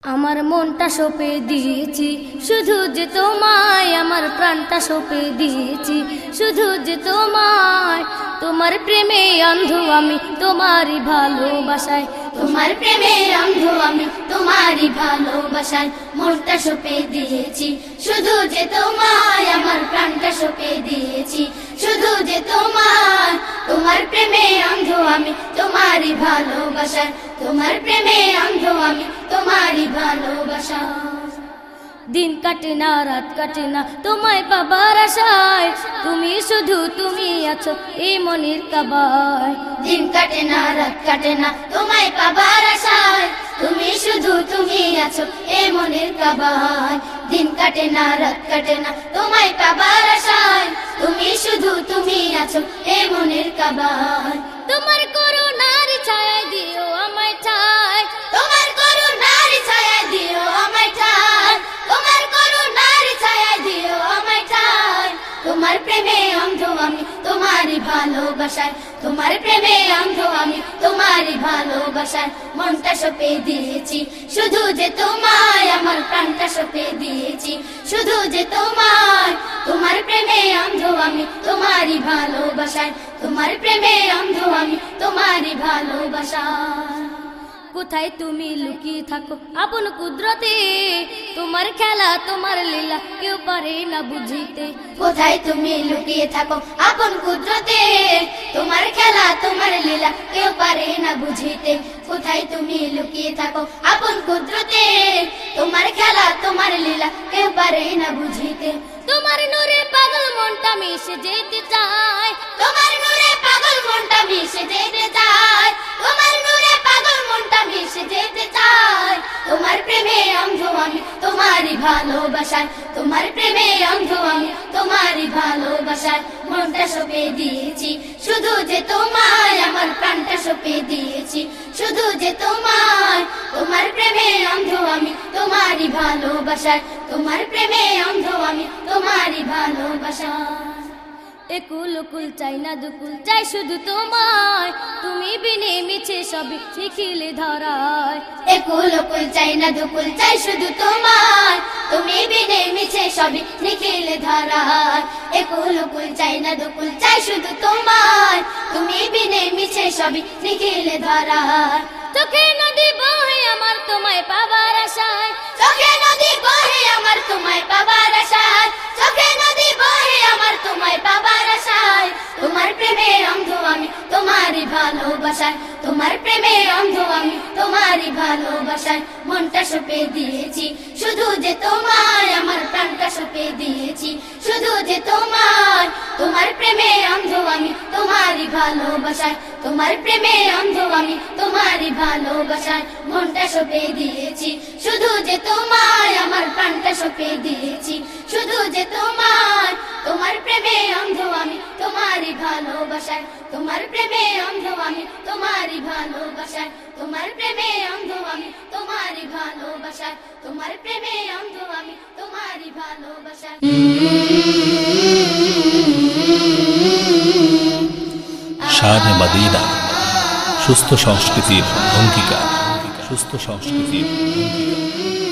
আমার মনটা সঁপে দিয়েছি শুধু যে তোমায়, আমার প্রাণটা সঁপে দিয়েছি শুধু যে তোমায়। তোমার প্রেমে অন্ধ আমি, তোমারই ভালোবাসায়, তোমার প্রেমে অন্ধ আমি, তোমারই ভালোবাসায় মনটা সঁপে দিয়েছি শুধু যে তোমায়, আমার প্রাণটা সঁপে দিয়েছি শুধু যে তোমায়। তোমার প্রেমে অন্ধ আমি, তোমারই ভালোবাসায়, তোমার প্রেমে অন্ধ আমি, তোমারই ভালোবাসা। দিন কাটে না রাত কাটে না তোমায় পাবার আশায়, তুমি শুধু তুমি আছো এই মনের কাবায়। দিন কাটে না রাত কাটে না তোমায় পাবার আশায়, তুমি শুধু তুমি আছো এই মনের কাবায়। দিন কাটে না রাত কাটে না তোমায় পাবার আশায়, তুমি শুধু তুমি আছো এই মনের কাবায়। তোমার করুণার ছায়া দিও আমায় ঠায়, তোমার করুণার ছায়া দিও আমায় ঠায়, তোমার করুণার ছায়া দিও আমায় ঠায়। তোমার প্রেমে অন্ধ আমি, তোমারই ভালোবাসায়, তোমার প্রেমে অন্ধ আমি, তোমারই ভালোবাসায় মনটা সঁপে দিয়েছি শুধু যে তোমায়, আমার প্রাণটা সঁপে দিয়েছি শুধু যে তোমায়। তোমার প্রেমে অন্ধ আমি, তোমারই ভালোবাসায়, তোমার প্রেমে অন্ধ আমি, তোমারই ভালোবাসায়। কোথায় তুমি লুকিয়ে থাকো আপন কুদরতে, তোমার খেলা তোমার লীলা কেউ পারে না বুঝিতে। কোথায় তুমি লুকিয়ে থাকো আপন কুদরতে, তোমার খেলা তোমার লীলা কেউ পারে না বুঝিতে। কোথায় তুমি লুকিয়ে থাকো আপন কুদরতে, তোমার খেলা তোমার লীলা কেউ পারে না বুঝিতে। তোমার নূরে পাগল মনটা মিশে যেতে চায়, তোমার নূরে পাগল মনটা মিশে যেতে চায়, তোমার নূরে পাগল মনটা মিশে যেতে চায়। তোমার প্রেমে অন্ধ আমি, তোমারই ভালোবাসায়, তোমার প্রেমে অন্ধ আমি, তোমারই ভালোবাসায় মনটা সঁপে দিয়েছি শুধু যে তোমায়, আমার প্রাণটা সঁপে দিয়েছি শুধু যে তোমায়। তোমার প্রেমে অন্ধ আমি, তোমারই ভালোবাসায়, তোমার প্রেমে অন্ধ আমি, তোমারই ভালোবাসায়। একুল কুল চাই না দুকুল চাই শুধু তোমায়, তুমি বিনে মিছে সবই নিখিলে ধরায়। একুল কুল চাই না দুকুল চাই শুধু তোমায়, তুমি বিনে মিছে সবই নিখিলে ধরায়। একুল কুল চাই না দুকুল চাই শুধু তোমায়, তুমি বিনে মিছে সবই নিখিলে ধরায়। চোখে নদী বহে আমার তোমায় পাবার আশায়, চোখে নদী বহে আমার তোমায় পাবার আশায়, চোখে নদী বহে আমার তোমায় পাবার আশায়। তোমার প্রেমে অন্ধ আমি, তোমারই ভালোবাসায়, তোমার প্রেমে অন্ধ আমি, তোমারই ভালোবাসায় মনটা সঁপে দিয়েছি শুধু যে তোমায়, আমার প্রাণটা সঁপে দিয়েছি শুধু যে তোমায়। তোমার প্রেমে অন্ধ আমি, তোমারই ভালোবাসায়, তোমার প্রেমে অন্ধ আমি, তোমারই ভালোবাসায় মনটা সঁপে দিয়েছি শুধু যে তোমায়, আমার প্রাণটা সঁপে দিয়েছি শুধু যে তোমায়। তোমার প্রেমে অন্ধ আমি, তোমারই ভালোবাসায়, তোমার প্রেমে অন্ধ আমি, তোমারই ভালোবাসায়, তোমার প্রেমে অন্ধ আমি, তোমারই ভালোবাসায়, তোমার প্রেমে অন্ধ আমি, তোমারই ভালোবাসায়। শানে মদিনা, সুস্থ সংস্কৃতির অঙ্গীকার, সুস্থ সংস্কৃতির অঙ্গীকার।